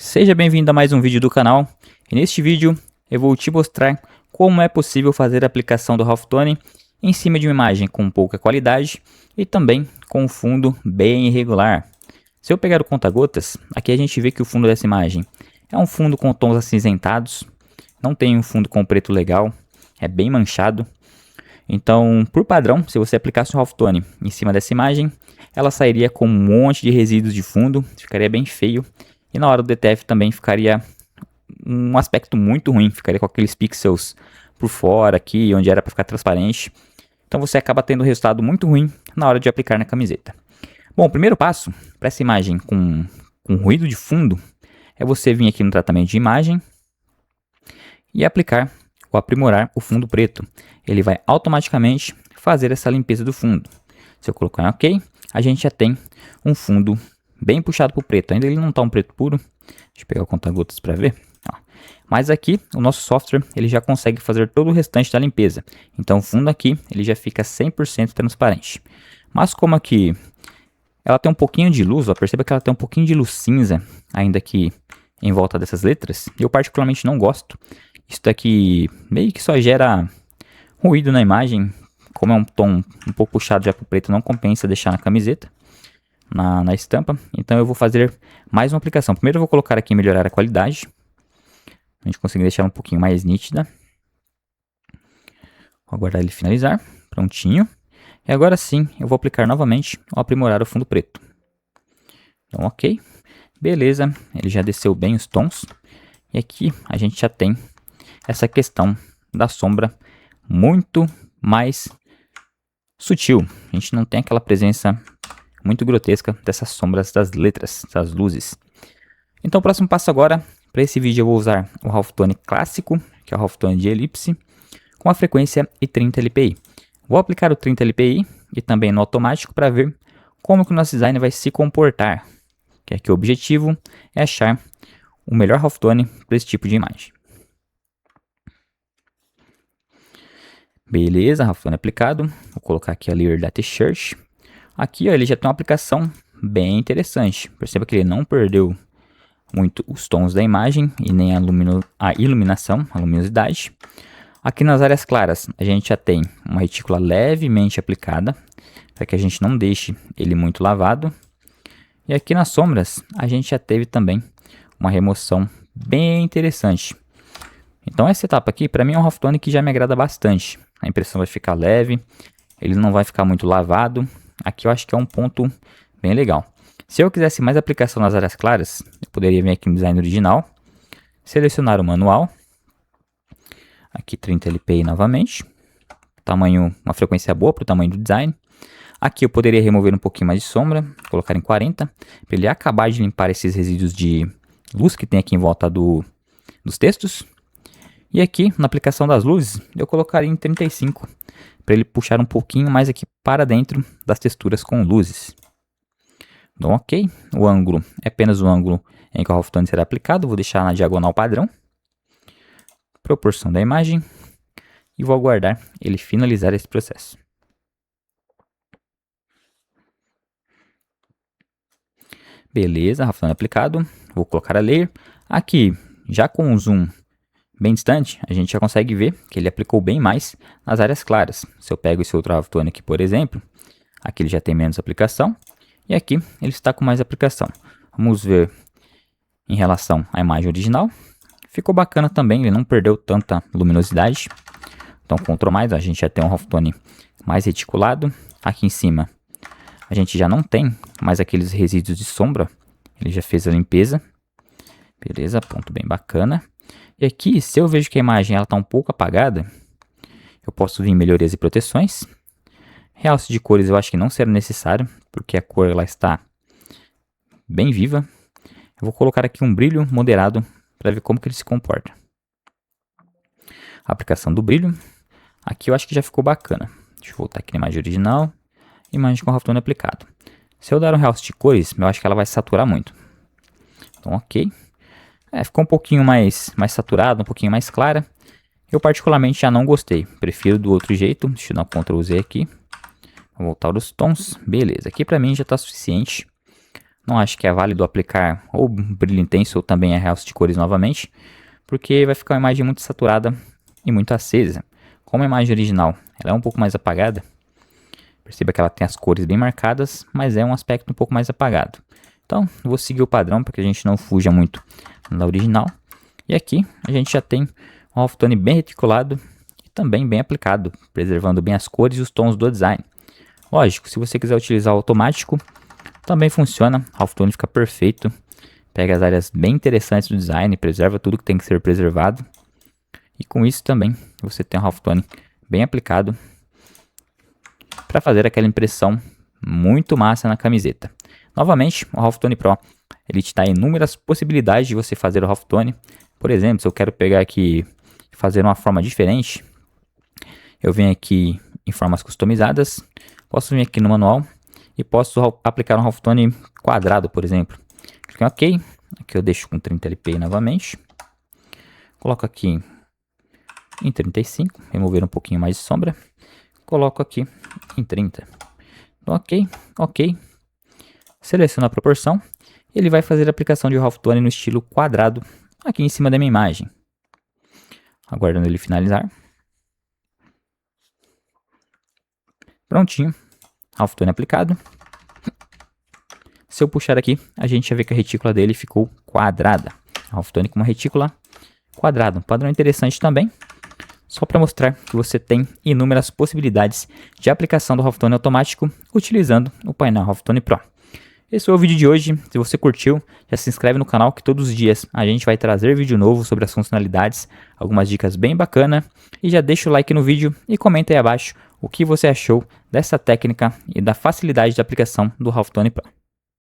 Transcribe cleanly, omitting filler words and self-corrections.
Seja bem-vindo a mais um vídeo do canal, e neste vídeo eu vou te mostrar como é possível fazer a aplicação do Halftone em cima de uma imagem com pouca qualidade e também com um fundo bem irregular. Se eu pegar o conta-gotas, aqui a gente vê que o fundo dessa imagem é um fundo com tons acinzentados, não tem um fundo com preto legal, é bem manchado. Então, por padrão, se você aplicasse o Halftone em cima dessa imagem, ela sairia com um monte de resíduos de fundo, ficaria bem feio. E na hora do DTF também ficaria um aspecto muito ruim, ficaria com aqueles pixels por fora aqui, onde era para ficar transparente. Então você acaba tendo um resultado muito ruim na hora de aplicar na camiseta. Bom, o primeiro passo para essa imagem com ruído de fundo é você vir aqui no tratamento de imagem e aplicar ou aprimorar o fundo preto. Ele vai automaticamente fazer essa limpeza do fundo. Se eu colocar em OK, a gente já tem um fundo bem puxado para o preto. Ainda ele não está um preto puro. Deixa eu pegar o conta-gotas para ver. Ó. Mas aqui o nosso software ele já consegue fazer todo o restante da limpeza. Então o fundo aqui ele já fica 100% transparente. Mas como aqui ela tem um pouquinho de luz, ó, perceba que ela tem um pouquinho de luz cinza ainda aqui em volta dessas letras. Eu particularmente não gosto. Isso daqui meio que só gera ruído na imagem. Como é um tom um pouco puxado já para o preto, não compensa deixar na camiseta. Na estampa, então eu vou fazer mais uma aplicação. Primeiro eu vou colocar aqui em melhorar a qualidade, a gente conseguir deixar um pouquinho mais nítida. Vou aguardar ele finalizar, prontinho. E agora sim eu vou aplicar novamente ou aprimorar o fundo preto. Então OK, beleza, ele já desceu bem os tons. E aqui a gente já tem essa questão da sombra muito mais sutil. A gente não tem aquela presença muito grotesca dessas sombras das letras, das luzes. Então o próximo passo agora, para esse vídeo eu vou usar o Halftone clássico, que é o Halftone de elipse, com a frequência i30 LPI. Vou aplicar o 30 LPI e também no automático para ver como que o nosso design vai se comportar. Que aqui o objetivo é achar o melhor Halftone para esse tipo de imagem. Beleza, Halftone aplicado. Vou colocar aqui a layer da t-shirt. Aqui ó, ele já tem uma aplicação bem interessante. Perceba que ele não perdeu muito os tons da imagem e nem a iluminação, a luminosidade. Aqui nas áreas claras a gente já tem uma retícula levemente aplicada, para que a gente não deixe ele muito lavado. E aqui nas sombras a gente já teve também uma remoção bem interessante. Então essa etapa aqui para mim é um Halftone que já me agrada bastante. A impressão vai ficar leve, ele não vai ficar muito lavado. Aqui eu acho que é um ponto bem legal. Se eu quisesse mais aplicação nas áreas claras, eu poderia vir aqui no design original, selecionar o manual, aqui 30 LPI novamente, tamanho, uma frequência boa para o tamanho do design. Aqui eu poderia remover um pouquinho mais de sombra, colocar em 40, para ele acabar de limpar esses resíduos de luz que tem aqui em volta dos textos. E aqui, na aplicação das luzes, eu colocaria em 35, para ele puxar um pouquinho mais aqui para dentro das texturas com luzes. Então OK, o ângulo é apenas o ângulo em que o Halftone será aplicado, vou deixar na diagonal padrão. Proporção da imagem e vou aguardar ele finalizar esse processo. Beleza, Halftone aplicado, vou colocar a layer. Aqui, já com o zoom bem distante, a gente já consegue ver que ele aplicou bem mais nas áreas claras. Se eu pego esse outro Halftone aqui, por exemplo, aqui ele já tem menos aplicação e aqui ele está com mais aplicação. Vamos ver em relação à imagem original. Ficou bacana também, ele não perdeu tanta luminosidade. Então, Ctrl+, a gente já tem um Halftone mais reticulado. Aqui em cima, a gente já não tem mais aqueles resíduos de sombra. Ele já fez a limpeza. Beleza, ponto bem bacana. E aqui, se eu vejo que a imagem está um pouco apagada, eu posso vir em melhorias e proteções. Realce de cores eu acho que não será necessário, porque a cor ela está bem viva. Eu vou colocar aqui um brilho moderado para ver como que ele se comporta. A aplicação do brilho. Aqui eu acho que já ficou bacana. Deixa eu voltar aqui na imagem original. Imagem com o Halftone aplicado. Se eu dar um realce de cores, eu acho que ela vai saturar muito. Então OK. Ficou um pouquinho mais saturado, um pouquinho mais clara. Eu particularmente já não gostei. Prefiro do outro jeito. Deixa eu dar um Ctrl Z aqui. Vou voltar os tons. Beleza. Aqui para mim já está suficiente não acho que é válido aplicar ou brilho intenso ou também realce de cores novamente, porque vai ficar uma imagem muito saturada e muito acesa. Como a imagem original ela é um pouco mais apagada, perceba que ela tem as cores bem marcadas, mas é um aspecto um pouco mais apagado. Então, vou seguir o padrão para que a gente não fuja muito da original. E aqui a gente já tem um halftone bem reticulado e também bem aplicado, preservando bem as cores e os tons do design. Lógico, se você quiser utilizar o automático, também funciona, o halftone fica perfeito, pega as áreas bem interessantes do design, preserva tudo que tem que ser preservado. E com isso também você tem um halftone bem aplicado para fazer aquela impressão muito massa na camiseta. Novamente, o Halftone Pro ele te dá inúmeras possibilidades de você fazer o halftone. Por exemplo, se eu quero pegar aqui e fazer uma forma diferente, eu venho aqui em formas customizadas, posso vir aqui no manual e posso aplicar um halftone quadrado, por exemplo. Clique em OK, aqui eu deixo com 30 LPI novamente, coloco aqui em 35, remover um pouquinho mais de sombra, coloco aqui em 30. OK. Seleciono a proporção. Ele vai fazer a aplicação de halftone no estilo quadrado aqui em cima da minha imagem. Aguardando ele finalizar. Prontinho. Halftone aplicado. Se eu puxar aqui, a gente já vê que a retícula dele ficou quadrada. Halftone com uma retícula quadrada. Um padrão interessante também. Só para mostrar que você tem inúmeras possibilidades de aplicação do halftone automático utilizando o painel Halftone Pro. Esse foi o vídeo de hoje. Se você curtiu, já se inscreve no canal que todos os dias a gente vai trazer vídeo novo sobre as funcionalidades, algumas dicas bem bacanas. E já deixa o like no vídeo e comenta aí abaixo o que você achou dessa técnica e da facilidade de aplicação do Halftone Pro.